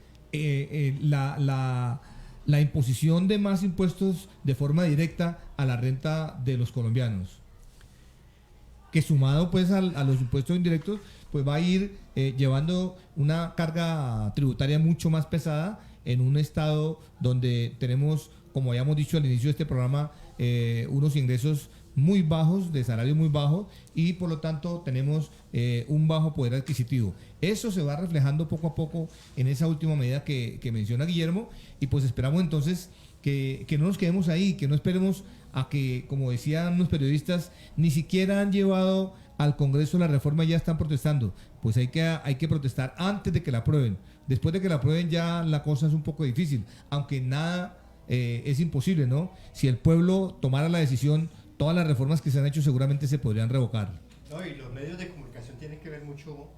La imposición de más impuestos de forma directa a la renta de los colombianos, que sumado pues a los impuestos indirectos, pues va a ir llevando una carga tributaria mucho más pesada en un estado donde tenemos, como habíamos dicho al inicio de este programa, unos ingresos muy bajos, de salario muy bajo, y por lo tanto tenemos un bajo poder adquisitivo. Eso se va reflejando poco a poco en esa última medida que menciona Guillermo, y pues esperamos entonces que no nos quedemos ahí, que no esperemos a que, como decían los periodistas, ni siquiera han llevado al Congreso la reforma y ya están protestando. Pues hay que protestar antes de que la aprueben. Después de que la aprueben ya la cosa es un poco difícil, aunque nada es imposible, ¿no? Si el pueblo tomara la decisión, todas las reformas que se han hecho seguramente se podrían revocar. No, y los medios de comunicación tienen que ver mucho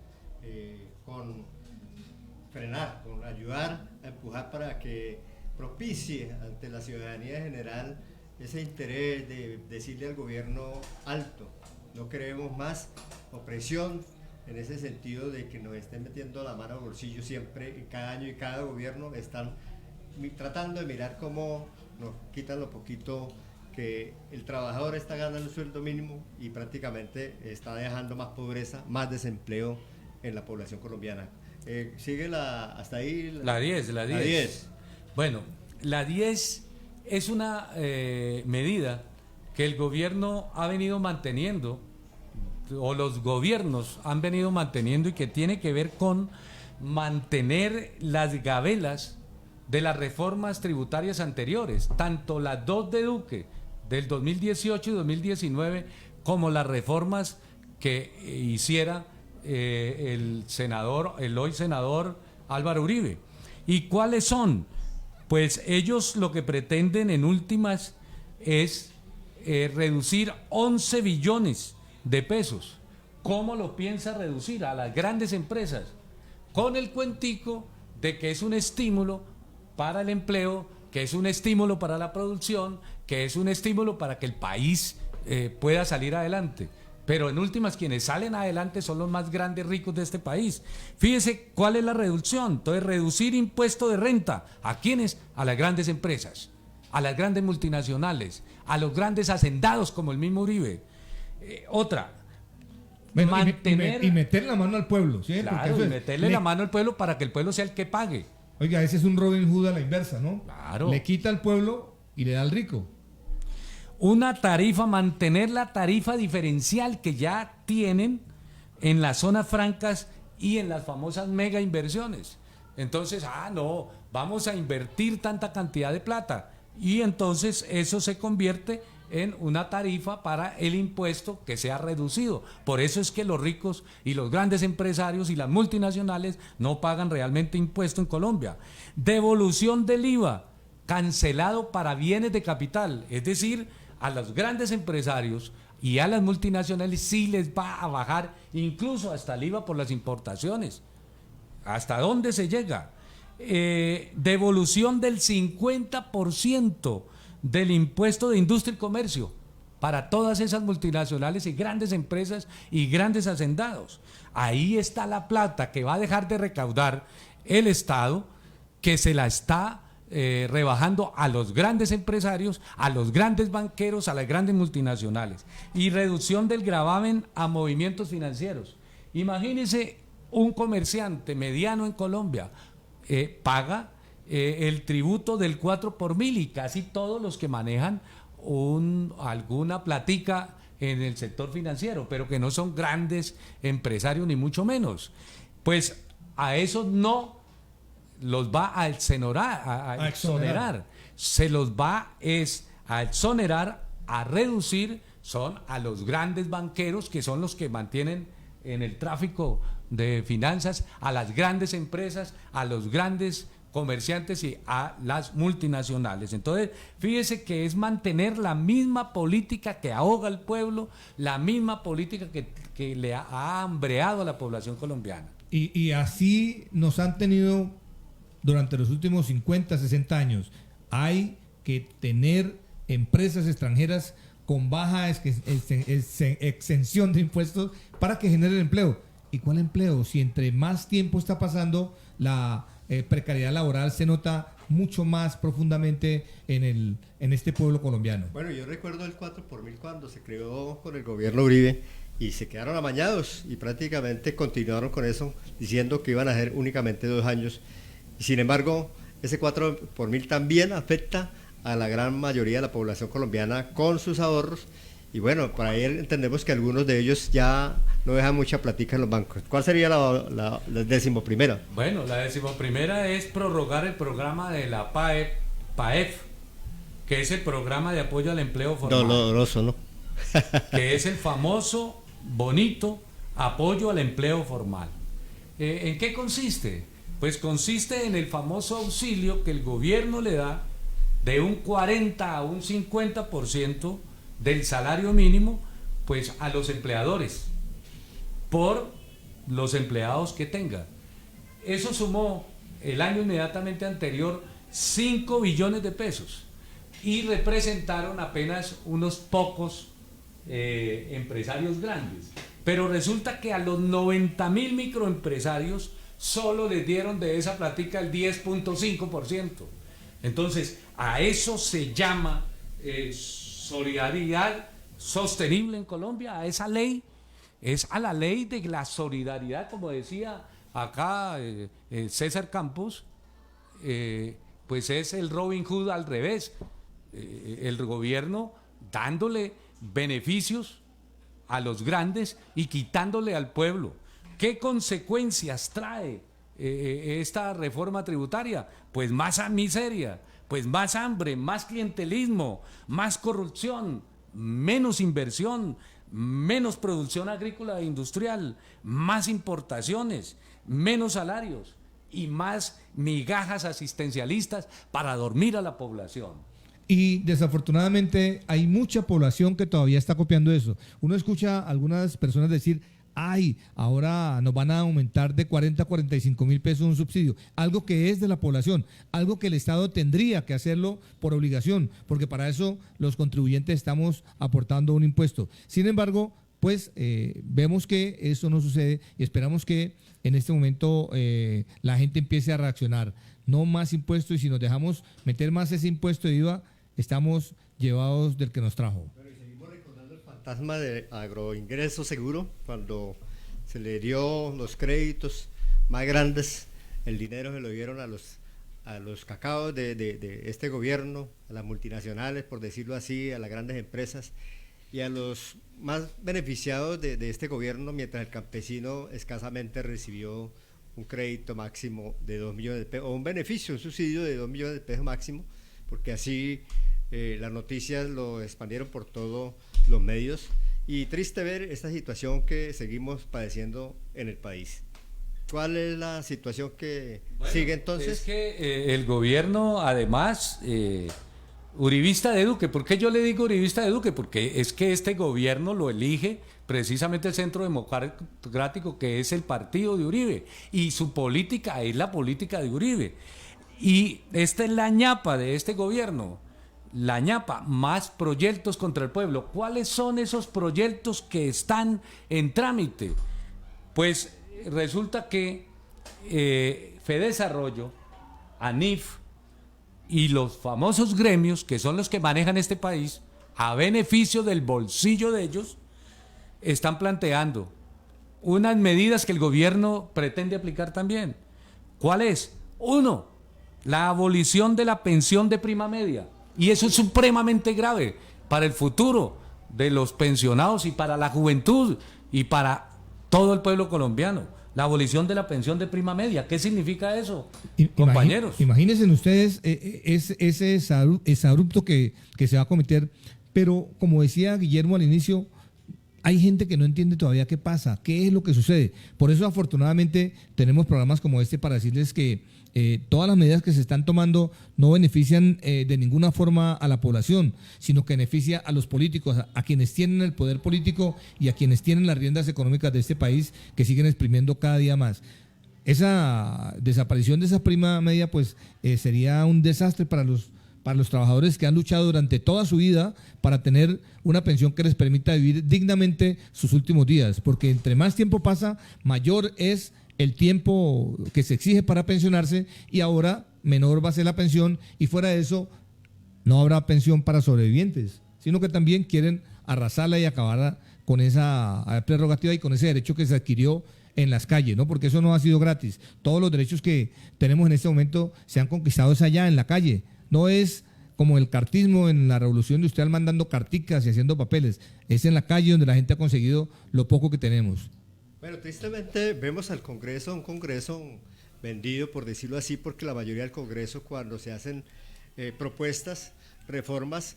con frenar, con ayudar a empujar para que propicie ante la ciudadanía en general ese interés de decirle al gobierno alto, no queremos más opresión, en ese sentido de que nos estén metiendo la mano al bolsillo siempre, y cada año y cada gobierno están tratando de mirar cómo nos quitan lo poquito que el trabajador está ganando el sueldo mínimo y prácticamente está dejando más pobreza, más desempleo en la población colombiana. Sigue hasta ahí. La 10. Bueno, la 10 es una medida que el gobierno ha venido manteniendo, o los gobiernos han venido manteniendo, y que tiene que ver con mantener las gabelas de las reformas tributarias anteriores, tanto las dos de Duque del 2018 y 2019, como las reformas que hiciera el hoy senador Álvaro Uribe. ¿Y cuáles son? Pues ellos lo que pretenden en últimas es reducir 11 billones de pesos. ¿Cómo lo piensa reducir? A las grandes empresas, con el cuentico de que es un estímulo para el empleo, que es un estímulo para la producción, que es un estímulo para que el país pueda salir adelante. Pero en últimas, quienes salen adelante son los más grandes ricos de este país. Fíjese cuál es la reducción. Entonces, reducir impuesto de renta. ¿A quiénes? A las grandes empresas. a las grandes multinacionales, a los grandes hacendados como el mismo Uribe. Otra, bueno, mantener... y meter la mano al pueblo, ¿sí? Claro, y meterle la mano al pueblo para que el pueblo sea el que pague. Oiga, ese es un Robin Hood a la inversa, ¿no? Claro. Le quita al pueblo y le da al rico. Una tarifa, mantener la tarifa diferencial que ya tienen en las zonas francas y en las famosas mega inversiones. Entonces, no, vamos a invertir tanta cantidad de plata y entonces eso se convierte en una tarifa para el impuesto que sea reducido. Por eso es que los ricos y los grandes empresarios y las multinacionales no pagan realmente impuesto en Colombia. Devolución del IVA, cancelado para bienes de capital, es decir, a los grandes empresarios y a las multinacionales sí les va a bajar incluso hasta el IVA por las importaciones. ¿Hasta dónde se llega? Devolución del 50% del impuesto de industria y comercio para todas esas multinacionales y grandes empresas y grandes hacendados. Ahí está la plata que va a dejar de recaudar el Estado, que se la está rebajando a los grandes empresarios, a los grandes banqueros, a las grandes multinacionales. Y reducción del gravamen a movimientos financieros. Imagínense un comerciante mediano en Colombia paga el tributo del 4 por mil y casi todos los que manejan alguna platica en el sector financiero, pero que no son grandes empresarios ni mucho menos. Pues a esos no los va a exonerar. Se los va a exonerar, a reducir, son a los grandes banqueros que son los que mantienen en el tráfico de finanzas, a las grandes empresas, a los grandes comerciantes y a las multinacionales. Entonces, fíjese que es mantener la misma política que ahoga al pueblo, la misma política que le ha hambreado a la población colombiana. Y así nos han tenido durante los últimos 50, 60 años. Hay que tener empresas extranjeras con baja exención de impuestos para que generen empleo. ¿Y cuál empleo? Si entre más tiempo está pasando, la precariedad laboral se nota mucho más profundamente en este pueblo colombiano. Bueno, yo recuerdo el 4 por mil cuando se creó con el gobierno Uribe y se quedaron amañados y prácticamente continuaron con eso, diciendo que iban a ser únicamente 2 años. Y sin embargo, ese 4 por mil también afecta a la gran mayoría de la población colombiana con sus ahorros. Y bueno, para ahí entendemos que algunos de ellos ya no dejan mucha platica en los bancos. ¿Cuál sería la 11ª? Bueno, la 11ª es prorrogar el programa de la PAEF, que es el programa de apoyo al empleo formal. Doloroso, ¿no? Que es el famoso, bonito apoyo al empleo formal. ¿En qué consiste? Pues consiste en el famoso auxilio que el gobierno le da de un 40 a un 50% del salario mínimo, pues a los empleadores por los empleados que tenga. Eso sumó el año inmediatamente anterior 5 billones de pesos y representaron apenas unos pocos empresarios grandes, pero resulta que a los 90.000 microempresarios solo les dieron de esa platica el 10.5%. Entonces, a eso se llama solidaridad sostenible en Colombia, a esa ley, es a la ley de la solidaridad, como decía acá César Campos, pues es el Robin Hood al revés, el gobierno dándole beneficios a los grandes y quitándole al pueblo. ¿Qué consecuencias trae esta reforma tributaria? Pues más miseria, pues más hambre, más clientelismo, más corrupción, menos inversión, menos producción agrícola e industrial, más importaciones, menos salarios y más migajas asistencialistas para dormir a la población. Y desafortunadamente hay mucha población que todavía está copiando eso. Uno escucha a algunas personas decir: ay, ahora nos van a aumentar de 40 a 45 mil pesos un subsidio, algo que es de la población, algo que el Estado tendría que hacerlo por obligación, porque para eso los contribuyentes estamos aportando un impuesto. Sin embargo, pues vemos que eso no sucede y esperamos que en este momento la gente empiece a reaccionar. No más impuestos, y si nos dejamos meter más ese impuesto de IVA, estamos llevados del que nos trajo. Bueno, y seguimos recordando el fantasma de Agroingreso Seguro, cuando se le dio los créditos más grandes, el dinero se lo dieron a los cacaos de este gobierno, a las multinacionales, por decirlo así, a las grandes empresas, y a los más beneficiados de este gobierno, mientras el campesino escasamente recibió un crédito máximo de 2 millones de pesos, o un beneficio, un subsidio de 2 millones de pesos máximo, porque así las noticias lo expandieron por todos los medios, y triste ver esta situación que seguimos padeciendo en el país. ¿Cuál es la situación que sigue entonces? Es que el gobierno, además, uribista de Duque. ¿Por qué yo le digo uribista de Duque? Porque es que este gobierno lo elige precisamente el Centro Democrático, que es el partido de Uribe, y su política es la política de Uribe. Y esta es la ñapa de este gobierno, la ñapa, más proyectos contra el pueblo. ¿Cuáles son esos proyectos que están en trámite? Pues resulta que Fedesarrollo, ANIF y los famosos gremios, que son los que manejan este país, a beneficio del bolsillo de ellos, están planteando unas medidas que el gobierno pretende aplicar también. ¿Cuál es? Uno, la abolición de la pensión de prima media. Y eso es supremamente grave para el futuro de los pensionados y para la juventud y para todo el pueblo colombiano. La abolición de la pensión de prima media. ¿Qué significa eso, compañeros? Imagínense ustedes ese exabrupto que se va a cometer, pero como decía Guillermo al inicio, hay gente que no entiende todavía qué pasa, qué es lo que sucede. Por eso, afortunadamente, tenemos programas como este para decirles que todas las medidas que se están tomando no benefician de ninguna forma a la población, sino que beneficia a los políticos, a quienes tienen el poder político y a quienes tienen las riendas económicas de este país, que siguen exprimiendo cada día más. Esa desaparición de esa prima media, pues sería un desastre para los trabajadores que han luchado durante toda su vida para tener una pensión que les permita vivir dignamente sus últimos días, porque entre más tiempo pasa, mayor es el tiempo que se exige para pensionarse, y ahora menor va a ser la pensión, y fuera de eso no habrá pensión para sobrevivientes, sino que también quieren arrasarla y acabar con esa prerrogativa y con ese derecho que se adquirió en las calles, ¿no? Porque eso no ha sido gratis. Todos los derechos que tenemos en este momento se han conquistado allá en la calle. No es como el cartismo en la revolución industrial mandando carticas y haciendo papeles. Es en la calle donde la gente ha conseguido lo poco que tenemos. Bueno, tristemente vemos al Congreso, un Congreso vendido, por decirlo así, porque la mayoría del Congreso, cuando se hacen propuestas, reformas,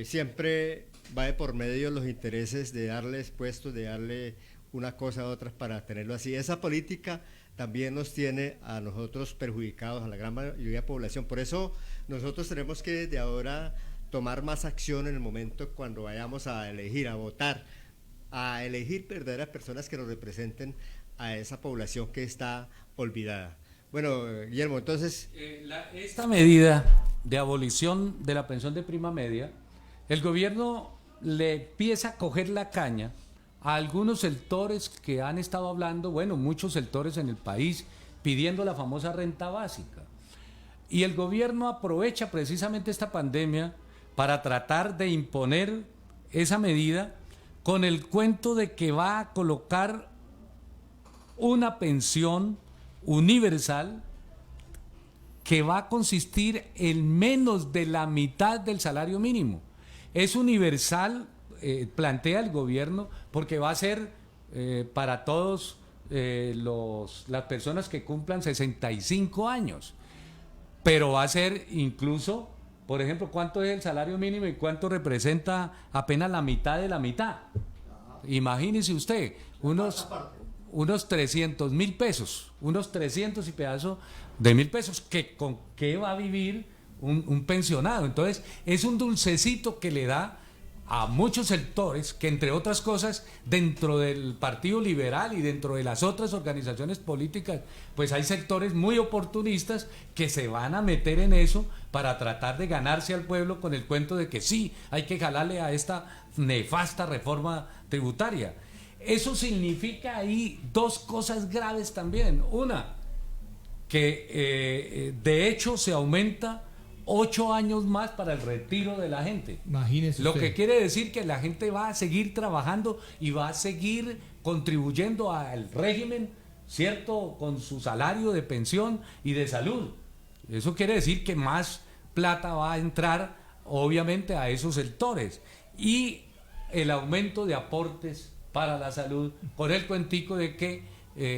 siempre va de por medio los intereses de darles puestos, de darle una cosa a otras para tenerlo así. Esa política también nos tiene a nosotros perjudicados, a la gran mayoría de la población. Por eso nosotros tenemos que desde ahora tomar más acción en el momento cuando vayamos a elegir, a votar, a elegir verdaderas personas que nos representen a esa población que está olvidada. Bueno, Guillermo, entonces... esta medida de abolición de la pensión de prima media, el gobierno le empieza a coger la caña a algunos sectores que han estado hablando, bueno, muchos sectores en el país, pidiendo la famosa renta básica. Y el gobierno aprovecha precisamente esta pandemia para tratar de imponer esa medida con el cuento de que va a colocar una pensión universal que va a consistir en menos de la mitad del salario mínimo. Es universal, plantea el gobierno, porque va a ser para todos las personas que cumplan 65 años, pero va a ser incluso, por ejemplo, ¿cuánto es el salario mínimo y cuánto representa apenas la mitad de la mitad? Imagínese usted, unos 300.000 pesos, unos 300 y pedazos de 1.000 pesos, que con qué va a vivir un pensionado. Entonces es un dulcecito que le da a muchos sectores que, entre otras cosas, dentro del Partido Liberal y dentro de las otras organizaciones políticas, pues hay sectores muy oportunistas que se van a meter en eso para tratar de ganarse al pueblo con el cuento de que sí, hay que jalarle a esta nefasta reforma tributaria. Eso significa ahí dos cosas graves también. Una, que de hecho se aumenta 8 años más para el retiro de la gente. Imagínese Lo usted. que quiere decir que la gente va a seguir trabajando y va a seguir contribuyendo al régimen, ¿cierto? Con su salario de pensión y de salud. Eso quiere decir que más plata va a entrar, obviamente, a esos sectores. Y el aumento de aportes para la salud, con el cuentico de que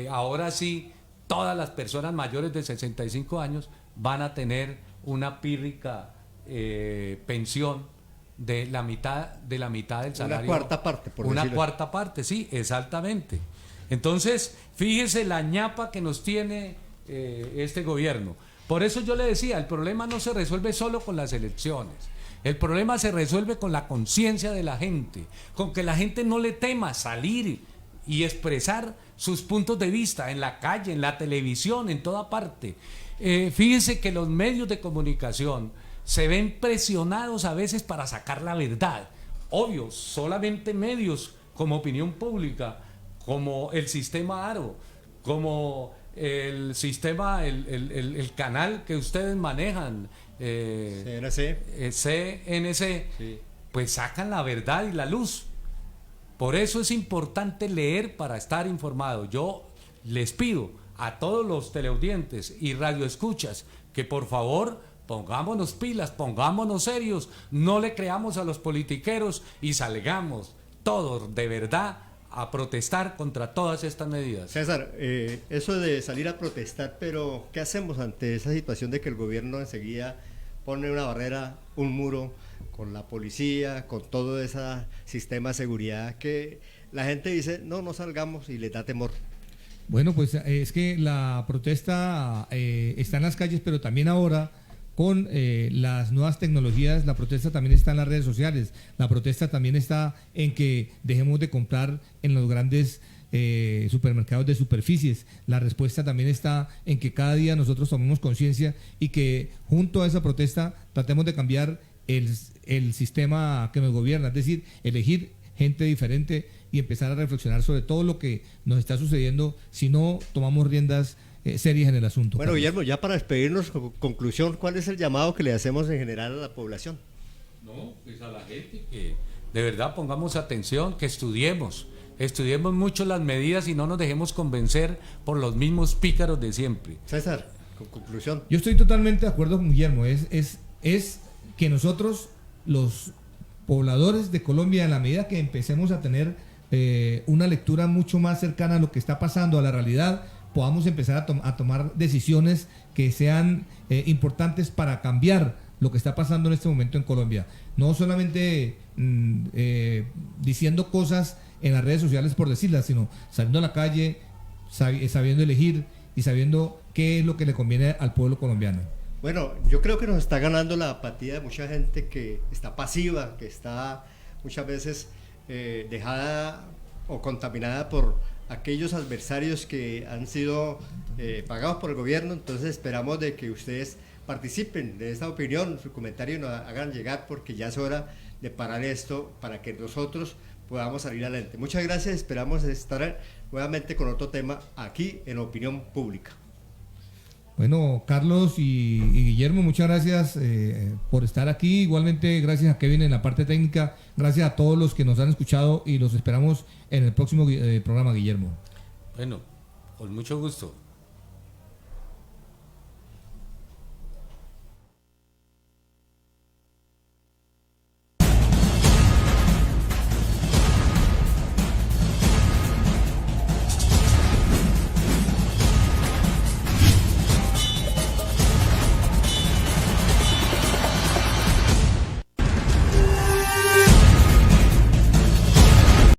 ahora sí todas las personas mayores de 65 años van a tener una pírrica pensión de la mitad del salario. Una cuarta parte, por Una decirlo. cuarta parte, sí, exactamente. Entonces, fíjese la ñapa que nos tiene este gobierno. Por eso yo le decía, el problema no se resuelve solo con las elecciones. El problema se resuelve con la conciencia de la gente, con que la gente no le tema salir y expresar sus puntos de vista en la calle, en la televisión, en toda parte. Fíjense que los medios de comunicación se ven presionados a veces para sacar la verdad. Obvio, solamente medios como Opinión Pública, como el Sistema Aro, como el sistema, el canal que ustedes manejan, CNC, Sí. pues sacan la verdad y la luz. Por eso es importante leer para estar informado. Yo les pido a todos los teleaudientes y radioescuchas que por favor pongámonos pilas, pongámonos serios, no le creamos a los politiqueros y salgamos todos de verdad a protestar contra todas estas medidas. César, eso de salir a protestar, pero ¿qué hacemos ante esa situación de que el gobierno enseguida pone una barrera, un muro con la policía, con todo ese sistema de seguridad que la gente dice, no salgamos y les da temor? Bueno, pues es que la protesta está en las calles, pero también ahora con las nuevas tecnologías, la protesta también está en las redes sociales, la protesta también está en que dejemos de comprar en los grandes supermercados de superficies, la respuesta también está en que cada día nosotros tomemos conciencia y que junto a esa protesta tratemos de cambiar el sistema que nos gobierna, es decir, elegir gente diferente y empezar a reflexionar sobre todo lo que nos está sucediendo si no tomamos riendas serias en el asunto. Bueno, Carlos. Guillermo, ya para despedirnos, conclusión, ¿cuál es el llamado que le hacemos en general a la población? No, pues a la gente que de verdad pongamos atención, que estudiemos mucho las medidas y no nos dejemos convencer por los mismos pícaros de siempre. César, con conclusión. Yo estoy totalmente de acuerdo con Guillermo, es que nosotros, los pobladores de Colombia, en la medida que empecemos a tener una lectura mucho más cercana a lo que está pasando, a la realidad, podamos empezar a tomar decisiones que sean importantes para cambiar lo que está pasando en este momento en Colombia. No solamente diciendo cosas en las redes sociales por decirlas, sino saliendo a la calle, sabiendo elegir y sabiendo qué es lo que le conviene al pueblo colombiano. Bueno, yo creo que nos está ganando la apatía de mucha gente que está pasiva, que está muchas veces dejada o contaminada por aquellos adversarios que han sido pagados por el gobierno. Entonces esperamos de que ustedes participen de esta opinión, su comentario nos hagan llegar, porque ya es hora de parar esto para que nosotros podamos salir adelante. Muchas gracias, esperamos estar nuevamente con otro tema aquí en Opinión Pública. Bueno, Carlos y Guillermo, muchas gracias por estar aquí. Igualmente, gracias a Kevin en la parte técnica. Gracias a todos los que nos han escuchado y los esperamos en el próximo programa, Guillermo. Bueno, con mucho gusto.